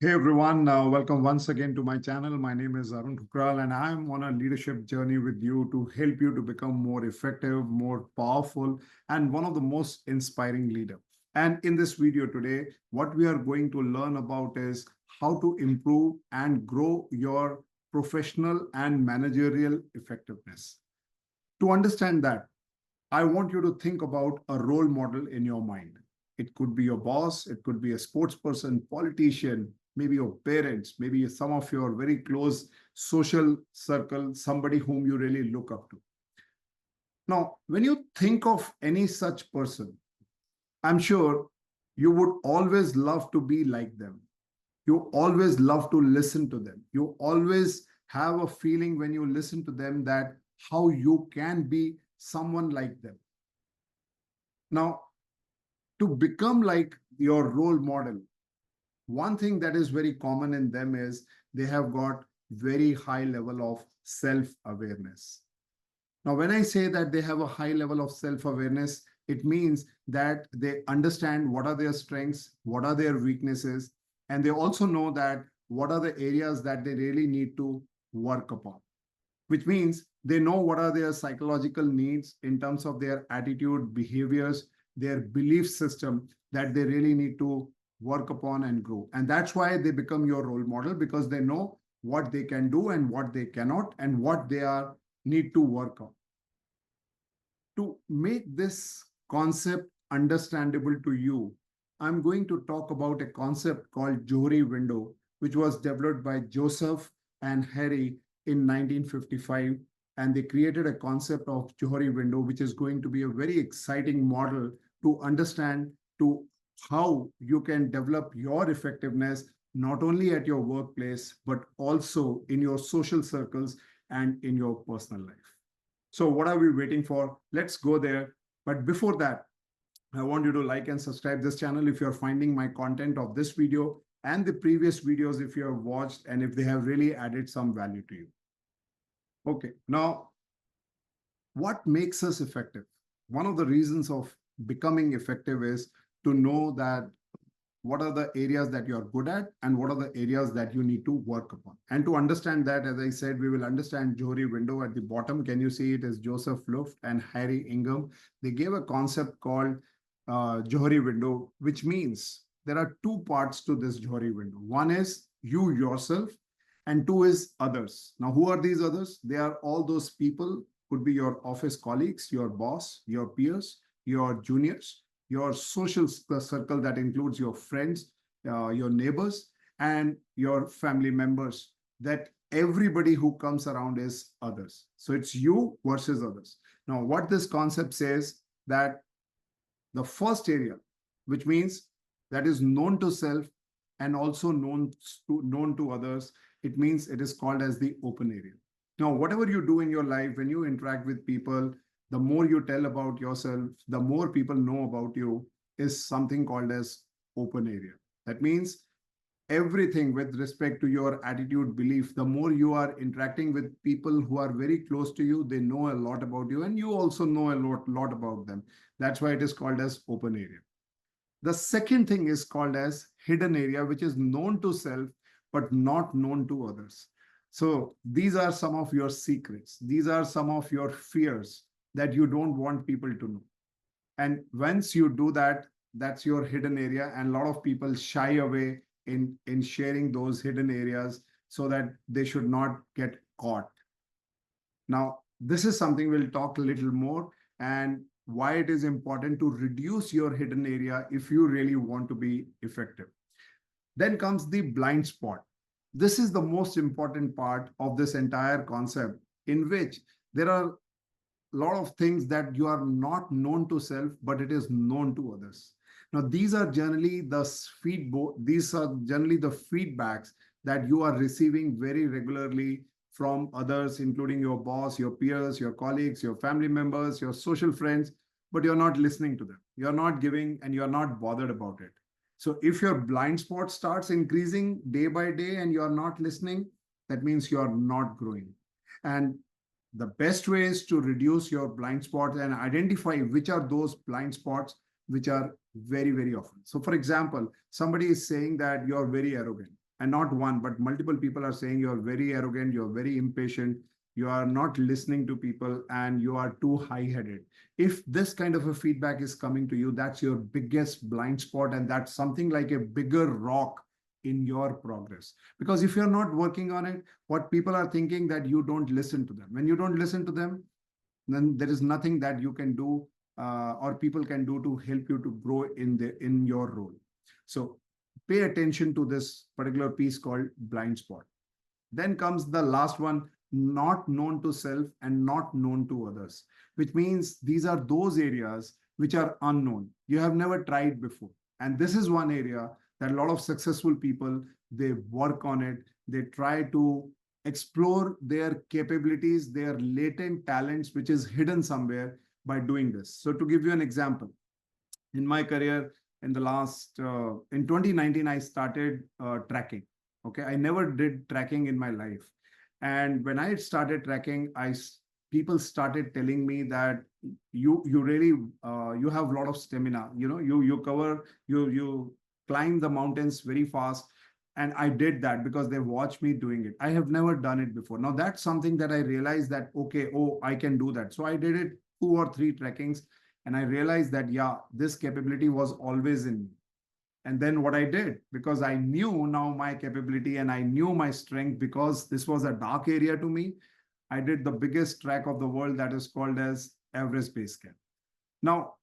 Hey everyone, welcome once again to my channel. My name is Arun and I'm on a leadership journey with you to help you to become more effective, more powerful, and one of the most inspiring leader. And in this video today, what we are going to learn about is how to improve and grow your professional and managerial effectiveness. To understand that, I want you to think about a role model in your mind. It could be your boss, it could be a sports person, politician, maybe your parents, maybe some of your very close social circle, somebody whom you really look up to. Now, when you think of any such person, I'm sure you would always love to be like them. You always love to listen to them. You always have a feeling when you listen to them that how you can be someone like them. Now, to become like your role model, one thing that is very common in them is they have got very high level of self-awareness. Now, when I say that they have a high level of self-awareness, it means that they understand what are their strengths, what are their weaknesses, and they also know that what are the areas that they really need to work upon, which means they know what are their psychological needs in terms of their attitude, behaviors, their belief system that they really need to work upon and grow. And that's why they become your role model, because they know what they can do and what they cannot and what they are need to work on. To make this concept understandable to you, I'm going to talk about a concept called Johari window, which was developed by Joseph and Harry in 1955. And they created a concept of Johari window, which is going to be a very exciting model to understand to how you can develop your effectiveness, not only at your workplace, but also in your social circles and in your personal life. So what are we waiting for? Let's go there. But before that, I want you to like and subscribe this channel if you're finding my content of this video and the previous videos if you have watched and if they have really added some value to you. Okay, now, what makes us effective? One of the reasons of becoming effective is to know that what are the areas that you're good at and what are the areas that you need to work upon. And to understand that, as I said, we will understand Johari window at the bottom. Can you see it is Joseph Luft and Harry Ingham? They gave a concept called Johari window, which means there are two parts to this Johari window. One is you yourself and two is others. Now, who are these others? They are all those people, could be your office colleagues, your boss, your peers, your juniors, your social circle that includes your friends, your neighbors, and your family members. That everybody who comes around is others. So it's you versus others. Now, what this concept says that the first area, which means that is known to self and also known to others, it means it is called as the open area. Now, whatever you do in your life, when you interact with people, the more you tell about yourself, the more people know about you, is something called as open area. That means everything with respect to your attitude, belief, the more you are interacting with people who are very close to you, they know a lot about you and you also know a lot about them. That's why it is called as open area. The second thing is called as hidden area, which is known to self, but not known to others. So these are some of your secrets. These are some of your fears that you don't want people to know. And once you do that, that's your hidden area. And a lot of people shy away in sharing those hidden areas so that they should not get caught. Now, this is something we'll talk a little more and why it is important to reduce your hidden area if you really want to be effective. Then comes the blind spot. This is the most important part of this entire concept, in which there are a lot of things that you are not known to self, but it is known to others. Now, these are generally the feedbacks that you are receiving very regularly from others, including your boss, your peers, your colleagues, your family members, your social friends, but you're not listening to them. You're not giving and you're not bothered about it. So if your blind spot starts increasing day by day and you're not listening, that means you're not growing. And the best way is to reduce your blind spots and identify which are those blind spots which are very, very often. So for example, somebody is saying that you're very arrogant and not one, but multiple people are saying you're very arrogant, you're very impatient, you are not listening to people, and you are too high-headed. If this kind of a feedback is coming to you, that's your biggest blind spot, and that's something like a bigger rock in your progress. Because if you're not working on it, what people are thinking that you don't listen to them. When you don't listen to them, then there is nothing that you can do or people can do to help you to grow in your role. So pay attention to this particular piece called blind spot. Then comes the last one, not known to self and not known to others, which means these are those areas which are unknown. You have never tried before. And this is one area that a lot of successful people, they work on it. They try to explore their capabilities, their latent talents, which is hidden somewhere by doing this. So to give you an example, in my career, in 2019, I started tracking. Okay, I never did tracking in my life. And when I started tracking, people started telling me that you really you have a lot of stamina. You climb the mountains very fast. And I did that because they watched me doing it. I have never done it before. Now that's something that I realized that, okay, oh, I can do that. So I did it 2 or 3 trekkings, and I realized that, yeah, this capability was always in me. And then what I did, because I knew now my capability and I knew my strength, because this was a dark area to me, I did the biggest trek of the world, that is called as Everest Base Camp. Now,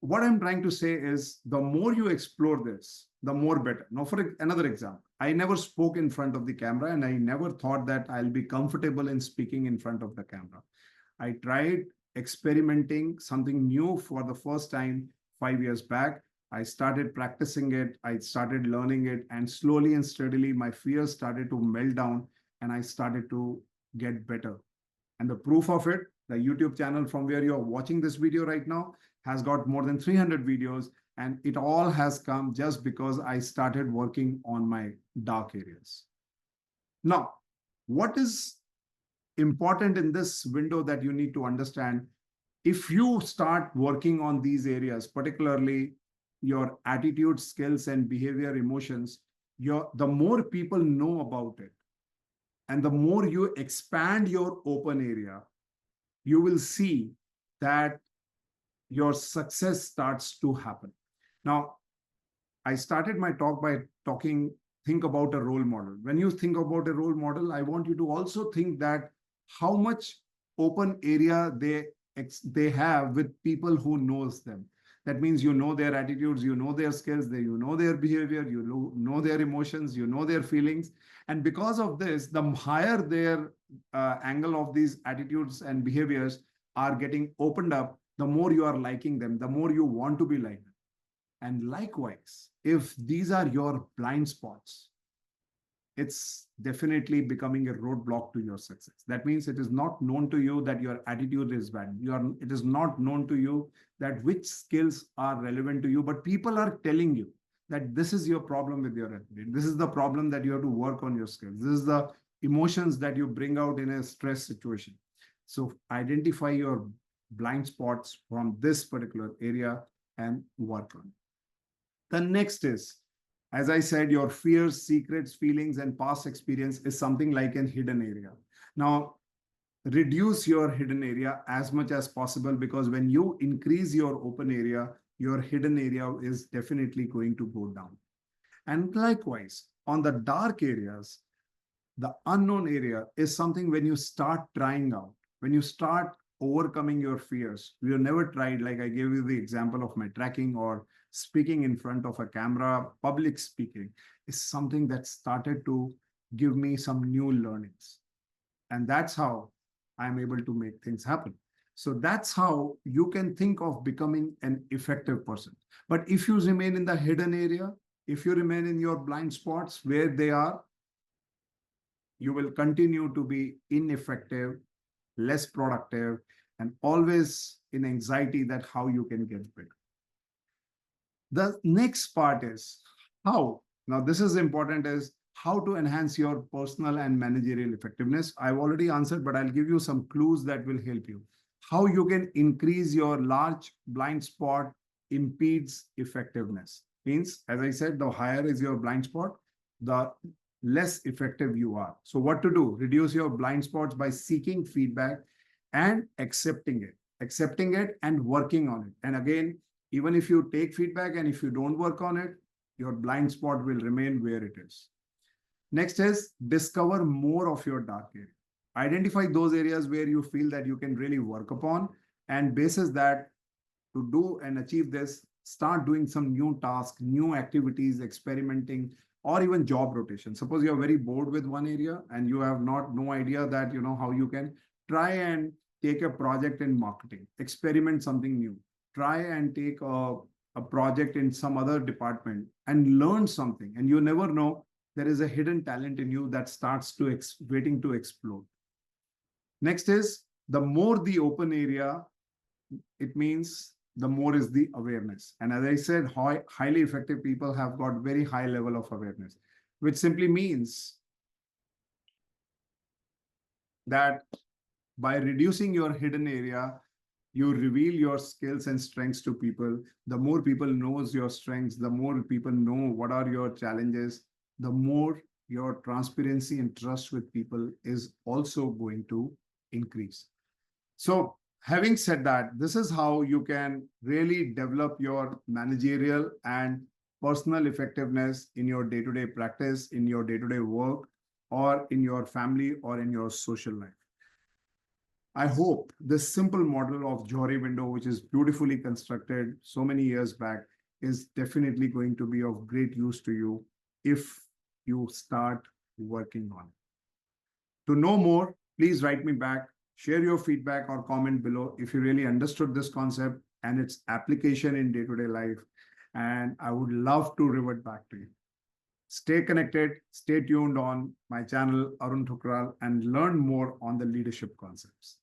what I'm trying to say is the more you explore this, the more better. Now, for another example, I never spoke in front of the camera, and I never thought that I'll be comfortable in speaking in front of the camera. I tried experimenting something new for the first time 5 years back. I started practicing it, I started learning it, and slowly and steadily, my fears started to melt down and I started to get better. And the proof of it, the YouTube channel from where you're watching this video right now has got more than 300 videos, and it all has come just because I started working on my dark areas. Now, what is important in this window that you need to understand? If you start working on these areas, particularly your attitude, skills, and behavior, emotions, the more people know about it, and the more you expand your open area, you will see that your success starts to happen. Now, I started my talk by think about a role model. When you think about a role model, I want you to also think that how much open area they have with people who knows them. That means you know their attitudes, you know their skills, you know their behavior, you know their emotions, you know their feelings. And because of this, the higher their angle of these attitudes and behaviors are getting opened up, the more you are liking them, the more you want to be like them. And likewise, if these are your blind spots, it's definitely becoming a roadblock to your success. That means it is not known to you that your attitude is bad. It is not known to you that which skills are relevant to you, but people are telling you that this is your problem with your attitude. This is the problem that you have to work on your skills. This is the emotions that you bring out in a stress situation. So identify your blind spots from this particular area and work on it. The next is, as I said, your fears, secrets, feelings, and past experience is something like an hidden area. Now, reduce your hidden area as much as possible, because when you increase your open area, your hidden area is definitely going to go down. And likewise, on the dark areas, the unknown area is something when you start trying out, when you start overcoming your fears. We have never tried, like I gave you the example of my tracking or speaking in front of a camera. Public speaking is something that started to give me some new learnings. And that's how I'm able to make things happen. So that's how you can think of becoming an effective person. But if you remain in the hidden area, if you remain in your blind spots where they are, you will continue to be ineffective, less productive, and always in anxiety that how you can get better. The next part is how. Now, this is important, is how to enhance your personal and managerial effectiveness. I've already answered, but I'll give you some clues that will help you. How you can increase your large blind spot impedes effectiveness. Means, as I said, the higher is your blind spot, the less effective you are. So, what to do? Reduce your blind spots by seeking feedback and accepting it and working on it. And again, even if you take feedback and if you don't work on it, your blind spot will remain where it is. Next is discover more of your dark area. Identify those areas where you feel that you can really work upon, and basis that to do and achieve this, start doing some new tasks, new activities, experimenting, or even job rotation. Suppose you're very bored with one area and you have no idea that how you can try and take a project in marketing, experiment something new, try and take a project in some other department and learn something. And you never know, there is a hidden talent in you that starts to waiting to explode. Next is the more the open area, it means the more is the awareness. And as I said, highly effective people have got very high level of awareness, which simply means that by reducing your hidden area, you reveal your skills and strengths to people. The more people knows your strengths, the more people know what are your challenges, the more your transparency and trust with people is also going to increase. So having said that, this is how you can really develop your managerial and personal effectiveness in your day-to-day practice, in your day-to-day work, or in your family or in your social life. I hope this simple model of Johari window, which is beautifully constructed so many years back, is definitely going to be of great use to you if you start working on it. To know more, please write me back, share your feedback or comment below if you really understood this concept and its application in day-to-day life. And I would love to revert back to you. Stay connected, stay tuned on my channel, Arun Thukral, and learn more on the leadership concepts.